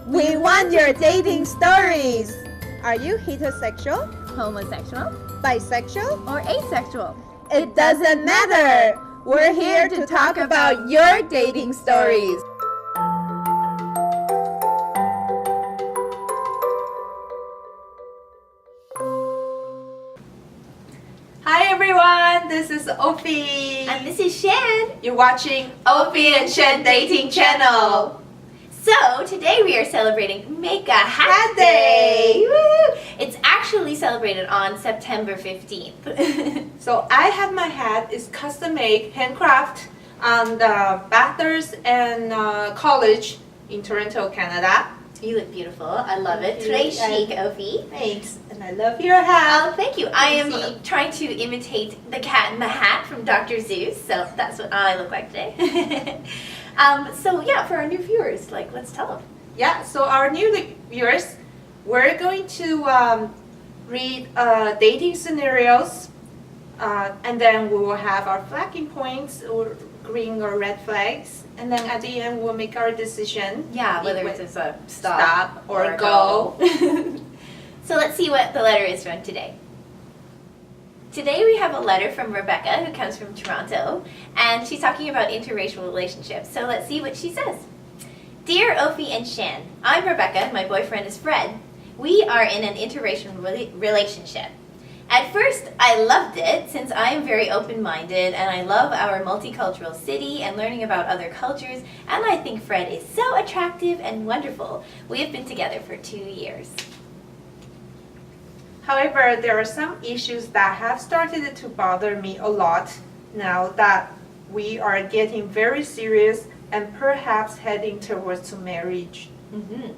We want your dating stories. Are you heterosexual, Homosexual bisexual? or asexual? It doesn't matter. We're here to talk about your dating stories. Hi everyone, this is Ophey. And this is Shan. You're watching Ophey and Shan Dating Channel. So today we are celebrating Make a Hat Hat Day. Day. Woo! It's actually celebrated on September 15th. So I have my hat. It's custom made, handcraft on the Bathurst and College in Toronto, Canada. You look beautiful. I love it. Thank you. Très chic, Ophie. Thanks, and I love your hat. Oh, thank you. I am trying to imitate the cat in the hat from Dr. Seuss, so that's what I look like today. So yeah, for our new viewers, let's tell them. Yeah, so our new viewers, we're going to read dating scenarios, and then we will have our flagging points, or green or red flags, and then at the end we'll make our decision. Yeah, whether it's a stop or go. So let's see what the letter is from today. Today we have a letter from Rebecca, who comes from Toronto, and she's talking about interracial relationships. So let's see what she says. Dear Ophie and Shan, I'm Rebecca, my boyfriend is Fred. We are in an interracial relationship. At first, I loved it since I am very open-minded and I love our multicultural city and learning about other cultures, and I think Fred is so attractive and wonderful. We have been together for 2 years. However, there are some issues that have started to bother me a lot now that we are getting very serious and perhaps heading towards marriage. Mm-hmm.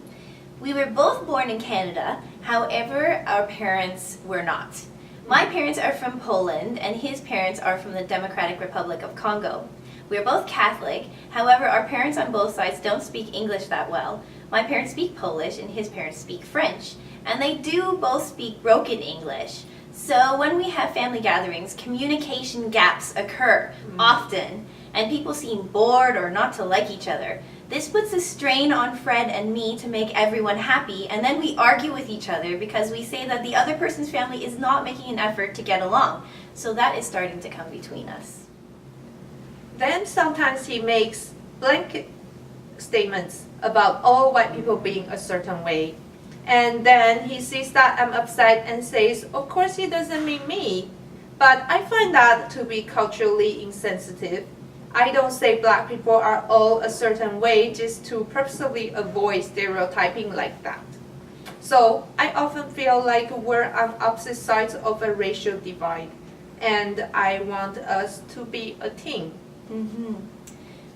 We were both born in Canada, however, our parents were not. My parents are from Poland and his parents are from the Democratic Republic of Congo. We are both Catholic, however, our parents on both sides don't speak English that well. My parents speak Polish and his parents speak French, and they do both speak broken English. So when we have family gatherings, communication gaps occur often, and people seem bored or not to like each other. This puts a strain on Fred and me to make everyone happy, and then we argue with each other because we say that the other person's family is not making an effort to get along. So that is starting to come between us. Then sometimes he makes blanket statements about all white people being a certain way. And then he sees that I'm upset and says, of course he doesn't mean me. But I find that to be culturally insensitive. I don't say black people are all a certain way just to purposely avoid stereotyping like that. So I often feel like we're on opposite sides of a racial divide, and I want us to be a team. Mm-hmm.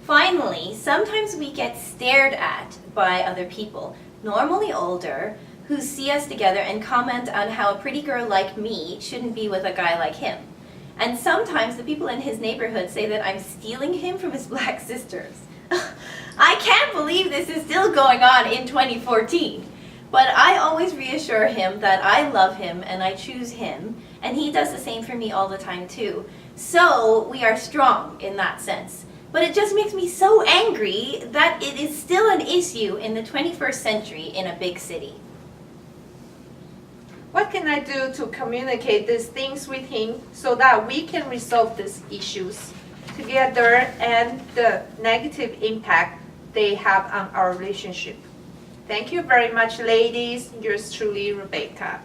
Finally, sometimes we get stared at by other people, normally older, who see us together and comment on how a pretty girl like me shouldn't be with a guy like him. And sometimes the people in his neighborhood say that I'm stealing him from his black sisters. I can't believe this is still going on in 2014. But I always reassure him that I love him and I choose him, and he does the same for me all the time too. So we are strong in that sense. But it just makes me so angry that it is still an issue in the 21st century in a big city. What can I do to communicate these things with him so that we can resolve these issues together and the negative impact they have on our relationship? Thank you very much, ladies. Yours truly, Rebecca.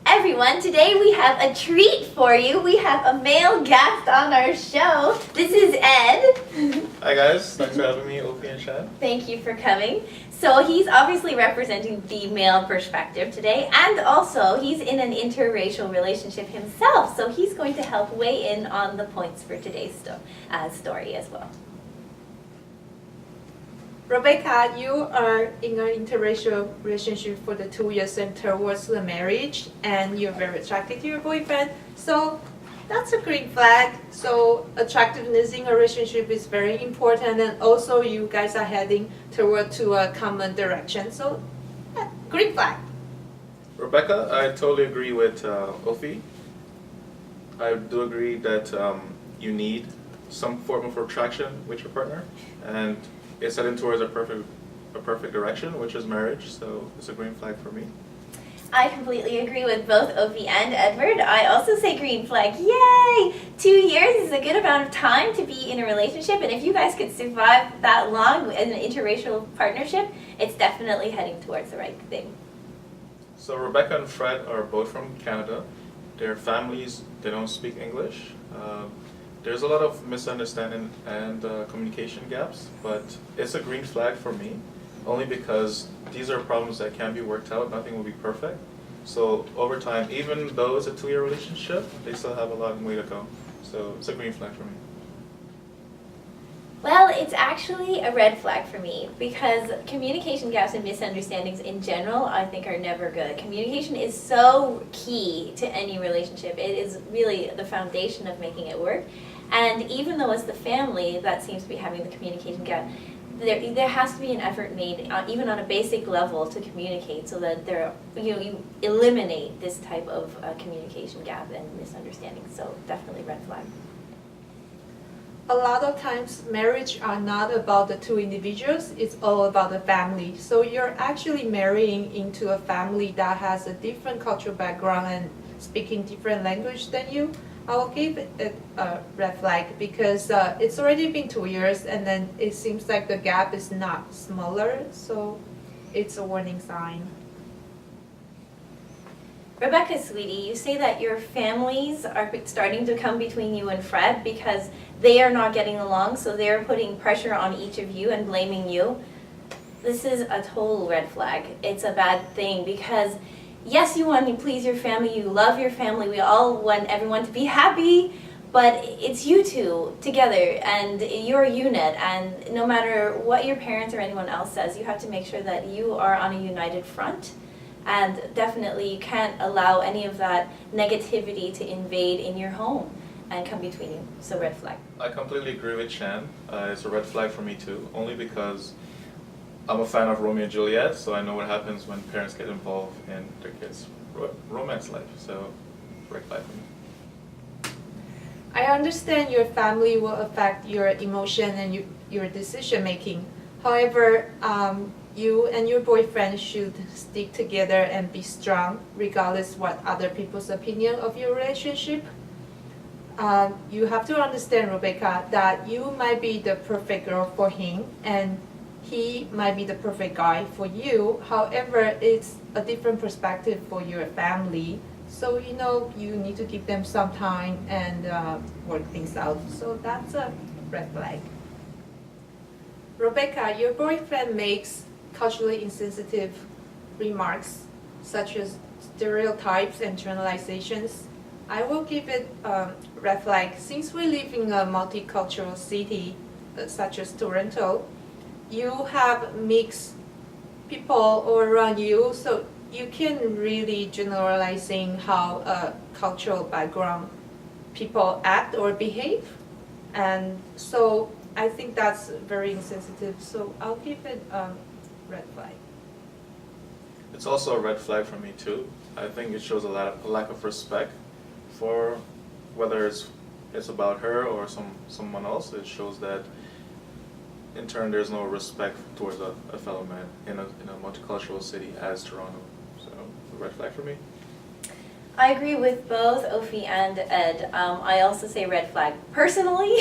Everyone, today we have a treat for you. We have a male guest on our show. This is Ed. Hi guys, thanks for having me, Ophey and Shan. Thank you for coming. So he's obviously representing the male perspective today, and also he's in an interracial relationship himself, so he's going to help weigh in on the points for today's story as well. Rebecca, you are in an interracial relationship for the 2 years and towards the marriage, and you're very attracted to your boyfriend. So that's a green flag. So attractiveness in a relationship is very important, and also you guys are heading toward to a common direction. So yeah, green flag. Rebecca, I totally agree with Ophey. I do agree that you need some form of attraction with your partner, and it's heading towards a perfect direction, which is marriage. So it's a green flag for me. I completely agree with both Ophie and Edward. I also say green flag. Yay! 2 years is a good amount of time to be in a relationship, and if you guys could survive that long in an interracial partnership, it's definitely heading towards the right thing. So Rebecca and Fred are both from Canada. Their families, they don't speak English. There's a lot of misunderstanding and communication gaps, but it's a green flag for me, only because these are problems that can be worked out. Nothing will be perfect. So over time, even though it's a 2-year relationship, they still have a long way to go. So it's a green flag for me. Well, it's actually a red flag for me because communication gaps and misunderstandings in general I think are never good. Communication is so key to any relationship. It is really the foundation of making it work. And even though it's the family that seems to be having the communication gap, there has to be an effort made, even on a basic level, to communicate so that you eliminate this type of communication gap and misunderstanding. So definitely red flag. A lot of times marriage are not about the two individuals, it's all about the family. So you're actually marrying into a family that has a different cultural background and speaking different language than you. I will give it a red flag because it's already been 2 years and then it seems like the gap is not smaller, so it's a warning sign. Rebecca, sweetie, you say that your families are starting to come between you and Fred because they are not getting along, so they're putting pressure on each of you and blaming you. This is a total red flag. It's a bad thing because yes, you want to please your family, you love your family, we all want everyone to be happy, but it's you two together and you're a unit, and no matter what your parents or anyone else says, you have to make sure that you are on a united front. And definitely you can't allow any of that negativity to invade in your home and come between you. So red flag. I completely agree with Shan. It's a red flag for me too, only because I'm a fan of Romeo and Juliet, so I know what happens when parents get involved in their kids' romance life. So red flag for me. I understand your family will affect your emotion and your decision making. However, you and your boyfriend should stick together and be strong regardless what other people's opinion of your relationship. You have to understand, Rebecca, that you might be the perfect girl for him and he might be the perfect guy for you. However, it's a different perspective for your family. So you need to give them some time and work things out. So that's a red flag. Rebecca, your boyfriend makes culturally insensitive remarks such as stereotypes and generalizations. I will give it a red flag. Since we live in a multicultural city such as Toronto, you have mixed people all around you, so you can really generalizing how a cultural background people act or behave. And so I think that's very insensitive, so I'll give it red flag. It's also a red flag for me too. I think it shows a lack of respect for whether it's about her or someone else. It shows that in turn there's no respect towards a fellow man in a multicultural city as Toronto. So a red flag for me. I agree with both Ophie and Ed. I also say red flag. Personally,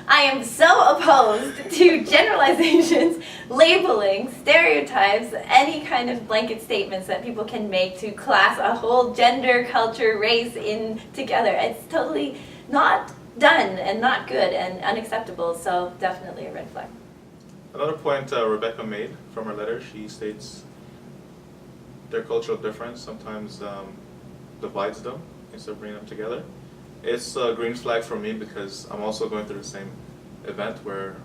I am so opposed to generalizations, labeling, stereotypes, any kind of blanket statements that people can make to class a whole gender, culture, race in together. It's totally not done and not good and unacceptable, so definitely a red flag. Another point Rebecca made from her letter, she states their cultural difference sometimes divides them instead of bringing them together. It's a green flag for me because I'm also going through the same event where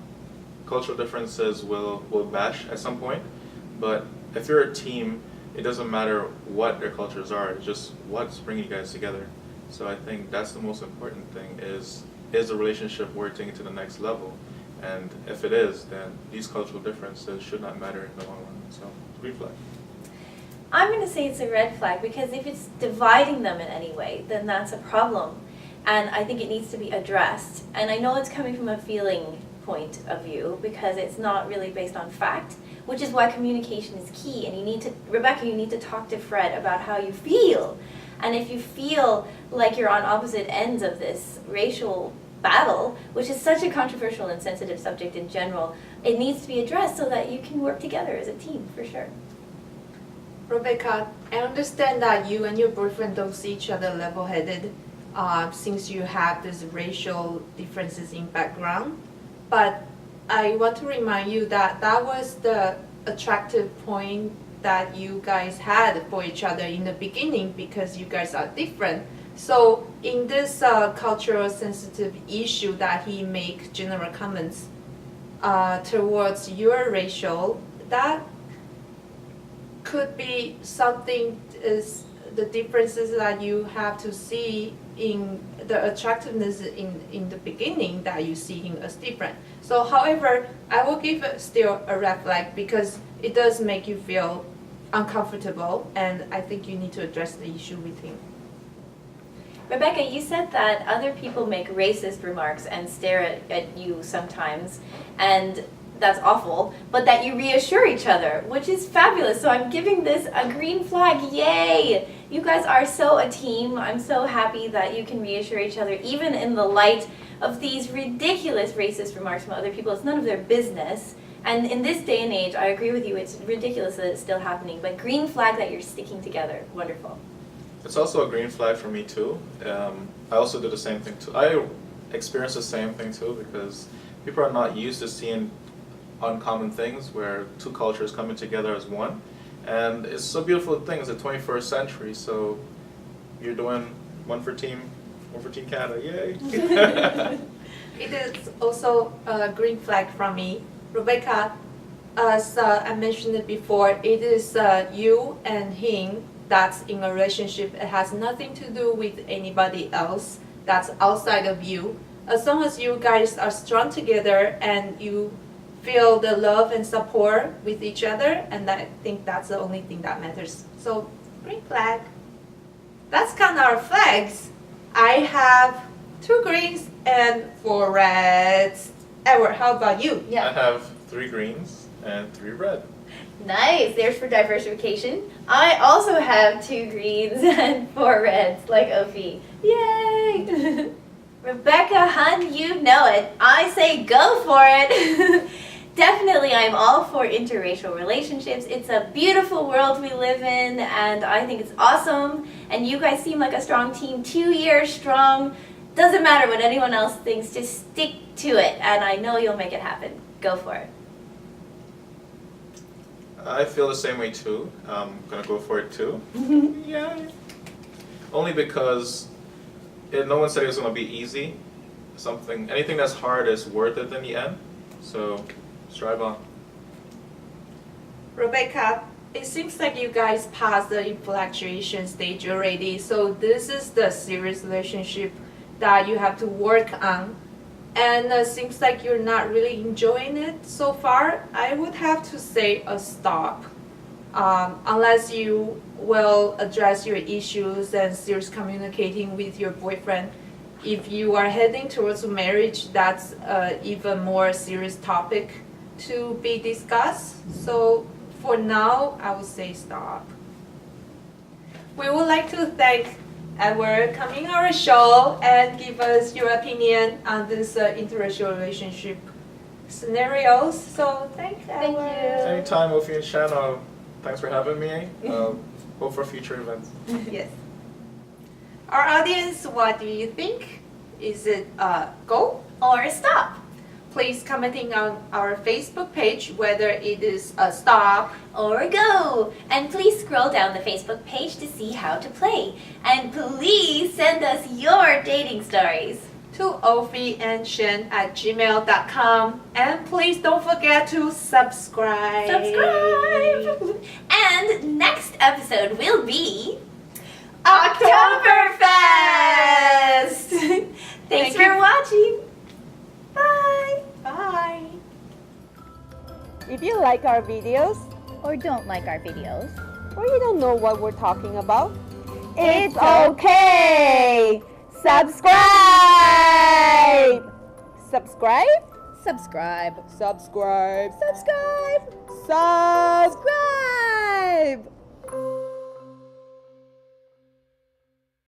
cultural differences will bash at some point, but if you're a team, it doesn't matter what their cultures are, it's just what's bringing you guys together. So I think that's the most important thing, is the relationship worth taking to the next level? And if it is, then these cultural differences should not matter in the long run. So green flag. I'm going to say it's a red flag because if it's dividing them in any way, then that's a problem. and I think it needs to be addressed. And I know it's coming from a feeling point of view because it's not really based on fact, which is why communication is key. And you need to, Rebecca, you need to talk to Fred about how you feel. And if you feel like you're on opposite ends of this racial battle, which is such a controversial and sensitive subject in general, it needs to be addressed so that you can work together as a team, for sure. Rebecca, I understand that you and your boyfriend don't see each other level-headed since you have these racial differences in background. But I want to remind you that that was the attractive point that you guys had for each other in the beginning because you guys are different. So in this cultural sensitive issue that he make general comments towards your racial, that could be something is the differences that you have to see in the attractiveness in the beginning that you see him as different. So however, I will give it still a red flag because it does make you feel uncomfortable, and I think you need to address the issue with him. Rebecca, you said that other people make racist remarks and stare at you sometimes, and that's awful, but that you reassure each other, which is fabulous. So I'm giving this a green flag, yay! You guys are so a team. I'm so happy that you can reassure each other, even in the light of these ridiculous racist remarks from other people. It's none of their business. And in this day and age, I agree with you, it's ridiculous that it's still happening, but green flag that you're sticking together, wonderful. It's also a green flag for me too. I also do the same thing too. I experience the same thing too because people are not used to seeing uncommon things where two cultures coming together as one. And it's a beautiful thing. It's the 21st century, so you're doing one for Team Canada, yay! It is also a green flag from me. Rebecca, as I mentioned it before, it is you and him that's in a relationship. It has nothing to do with anybody else that's outside of you. As long as you guys are strong together and you feel the love and support with each other, and I think that's the only thing that matters. So, green flag. Let's count our flags. I have 2 greens and 4 reds. Edward, how about you? I have 3 greens and 3 red. Nice, there's for diversification. I also have 2 greens and 4 reds, like Ophie. Yay! Rebecca, hun, you know it. I say go for it. Definitely, I'm all for interracial relationships. It's a beautiful world we live in, and I think it's awesome. And you guys seem like a strong team, 2 years strong. Doesn't matter what anyone else thinks, just stick to it, and I know you'll make it happen. Go for it. I feel the same way too. I'm gonna go for it too. Yeah. Only because no one said it was gonna be easy. Anything that's hard is worth it in the end. So strive on. Rebecca, it seems like you guys passed the infatuation stage already. So this is the serious relationship that you have to work on. And it seems like you're not really enjoying it so far. I would have to say a stop. Unless you will address your issues and serious communicating with your boyfriend. If you are heading towards marriage, that's an even more serious topic to be discussed. So for now, I would say stop. We would like to thank Edward coming on our show and give us your opinion on this interracial relationship scenarios. So thanks, Edward. Thank you. Anytime, Ophey and Shan. Thanks for having me. Hope for future events. Yes. Our audience, what do you think? Is it a go Or stop. Please commenting on our Facebook page whether it is a stop. Or go. And please scroll down the Facebook page to see how to play. And please send us your dating stories. To opheyandshan@gmail.com. And please don't forget to subscribe. Subscribe! And next episode will be Oktoberfest! Thanks Thank for you. watching. Bye! Bye. If you like our videos, Or don't like our videos, or you don't know what we're talking about, it's okay. Subscribe! Subscribe. Subscribe. Subscribe. Subscribe. Subscribe.